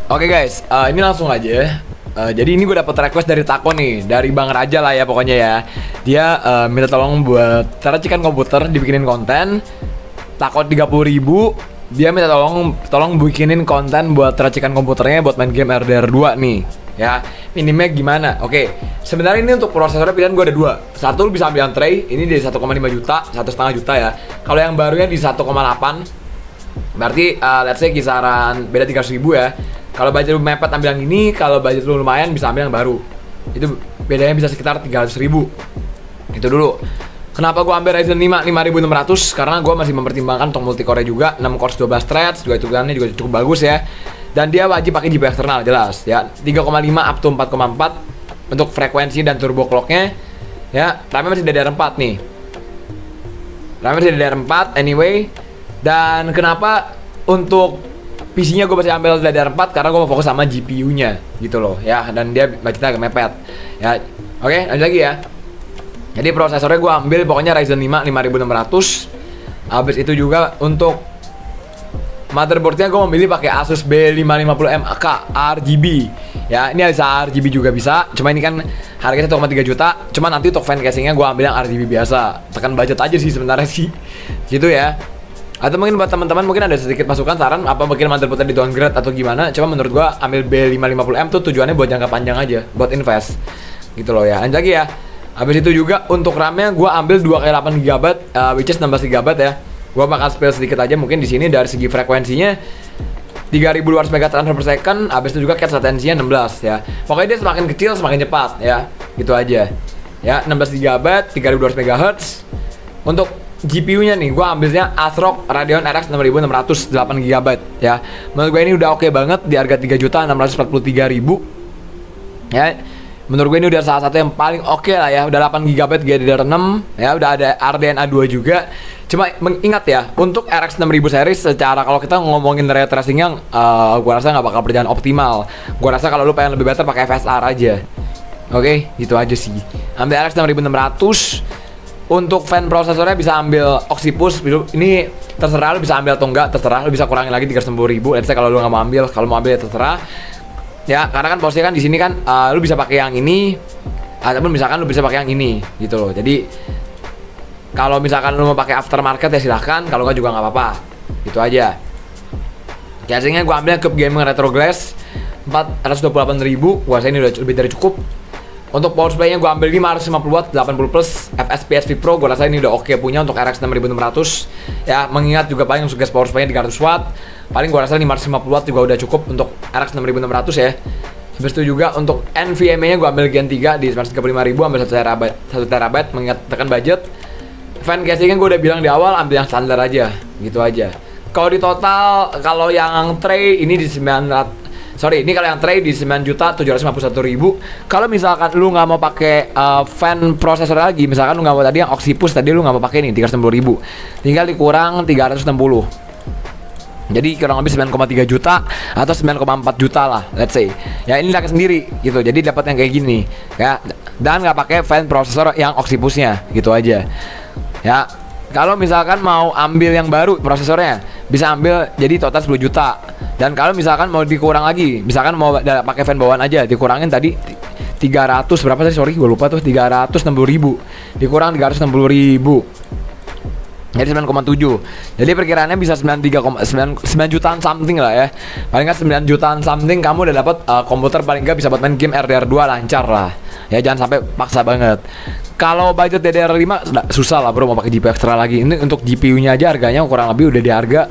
Oke guys, ini langsung aja. Jadi ini gue dapet request dari Tako nih, dari Bang Raja lah ya pokoknya ya. Dia minta tolong buat racikan komputer dibikinin konten. Tako 30.000. Dia minta tolong bikinin konten buat racikan komputernya buat main game RDR 2 nih. Ya, minimnya gimana? Oke, sebenarnya ini untuk prosesornya pilihan gue ada dua. Satu lu bisa ambil yang tray, ini di 1,5 juta, 1,5 juta ya. Kalau yang barunya di 1,8. Berarti let's say kisaran beda 300.000 ya. Kalau budget lu mepet ambil yang ini, kalau budget lu lumayan bisa ambil yang baru. Itu bedanya bisa sekitar 300.000. Itu dulu. Kenapa gua ambil Ryzen 5 5600? Karena gua masih mempertimbangkan untuk multicore juga, 6 cores 12 threads, juga hitungannya juga cukup bagus ya. Dan dia wajib pakai GPU eksternal jelas ya. 3,5 up to 4,4 untuk frekuensi dan turbo clocknya. Ya, RAM-nya masih DDR4 nih. RAM-nya masih DDR4 anyway. Dan kenapa untuk PC-nya gue masih ambil DDR4 karena gue mau fokus sama GPU-nya gitu loh ya, dan dia budgetnya agak mepet ya. Oke, lanjut lagi ya. Jadi prosesornya gue ambil pokoknya Ryzen 5 5600. Habis itu juga untuk motherboardnya gue memilih pakai Asus B550MK RGB ya. Ini bisa RGB juga bisa, cuma ini kan harganya 1,3 juta. Cuma nanti untuk fan casingnya gue ambil yang RGB biasa, tekan budget aja sih sebenarnya sih gitu ya. Atau mungkin buat teman-teman mungkin ada sedikit masukan saran apa mungkin motherboardnya di downgrade atau gimana. Cuma menurut gua ambil B550M tuh tujuannya buat jangka panjang aja, buat invest gitu loh ya. Lanjut lagi ya. Habis itu juga untuk RAM-nya gua ambil 2x8GB, which is 16GB ya. Gua bakal spill sedikit aja mungkin di sini dari segi frekuensinya 3200 MHz transfer per second. Habis itu juga cache latensinya 16 ya. Pokoknya dia semakin kecil semakin cepat ya. Gitu aja. Ya, 16GB, 3200 MHz. Untuk GPU-nya nih, gue ambilnya ASRock Radeon RX 6600 8GB ya. Menurut gue ini udah oke banget di harga 3.643.000 ya. Menurut gue ini udah salah satu yang paling oke lah ya. Udah 8GB GDDR6 ya, udah ada RDNA 2 juga. Cuma ingat ya, untuk RX 6000 series secara kalau kita ngomongin ray tracing-nya gue rasa nggak bakal berjalan optimal. Gue rasa kalau lu pengen lebih better pakai FSR aja. Oke, gitu aja sih. Ambil RX 6600. Untuk fan prosesornya bisa ambil Oxypush. Ini terserah lu bisa ambil atau enggak, terserah lu bisa kurangin lagi 390.000. Let's say kalau lu nggak mau ambil, kalau mau ambil ya terserah. Ya, karena kan posisinya kan di sini kan lu bisa pakai yang ini ataupun misalkan lu bisa pakai yang ini gitu loh. Jadi kalau misalkan lu mau pakai aftermarket ya silahkan, kalau nggak juga nggak apa-apa. Gitu aja. Casingnya gua ambil Cube Gaming Retro Glass 428.000. Gua rasa ini udah lebih dari cukup. Untuk power supply-nya gue ambil 550 watt 80 plus FSPSV Pro. Gue rasa ini udah oke punya untuk RX 6600 ya. Mengingat juga paling suggest power supply-nya 300 watt. Paling gue rasa 550 watt juga udah cukup untuk RX 6600 ya. Habis itu juga untuk NVMe-nya gue ambil Gen 3 di 935.000, ambil 1TB mengingat tekan budget. Fan casing-nya gue udah bilang di awal ambil yang standar aja, gitu aja. Kalau di total, kalau yang tray ini di 900. Sorry, ini kalau yang tray di 9.751.000. Kalau misalkan lu nggak mau pakai fan processor lagi, misalkan lu nggak mau tadi yang Oxypush tadi lu nggak mau pakai ini 390.000, tinggal dikurang 360. Jadi kurang lebih 9,3 juta atau 9,4 juta lah, let's say. Ya ini rakyat sendiri gitu. Jadi dapat yang kayak gini ya. Dan nggak pakai fan processor yang Oxypush-nya, gitu aja. Ya. Kalau misalkan mau ambil yang baru prosesornya, bisa ambil jadi total 10 juta. Dan kalau misalkan mau dikurang lagi, misalkan mau pakai fan bawaan aja, dikurangin tadi 300 berapa sih? Sorry, gue lupa tuh, 360.000. Dikurang 360.000. Jadi 9,7. Jadi perkiraannya bisa 9 jutaan something lah ya. Paling nggak 9 jutaan something kamu udah dapat komputer paling nggak bisa buat main game RDR 2 lancar lah. Ya jangan sampai paksa banget. Kalau budget DDR5 susah lah bro mau pakai GPU ekstra lagi. Ini untuk GPU-nya aja harganya kurang lebih udah di harga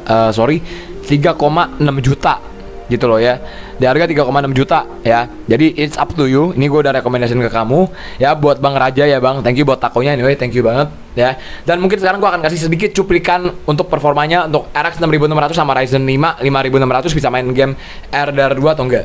3,6 juta gitu loh ya. Di harga 3,6 juta ya. Jadi it's up to you. Ini gue udah rekomendasiin ke kamu ya, buat Bang Raja ya Bang. Thank you buat takonya anyway, thank you banget ya. Dan mungkin sekarang gue akan kasih sedikit cuplikan untuk performanya untuk RX 6600 sama Ryzen 5 5600 bisa main game RDR 2 atau enggak.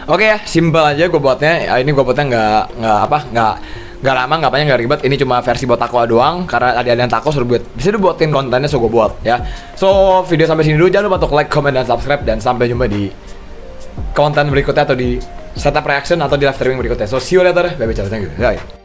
Oke ya, simple aja gue buatnya. Ini gue buatnya nggak lama, nggak panjang, nggak ribet. Ini cuma versi buat takwa doang karena ada yang takwa suruh buat. Bisa dibuatin kontennya, so gue buat ya. So video sampai sini dulu, jangan lupa untuk like, comment, dan subscribe, dan sampai jumpa di konten berikutnya atau di setup reaction atau di live streaming berikutnya. So see you later, bye bye, thank you. Bye.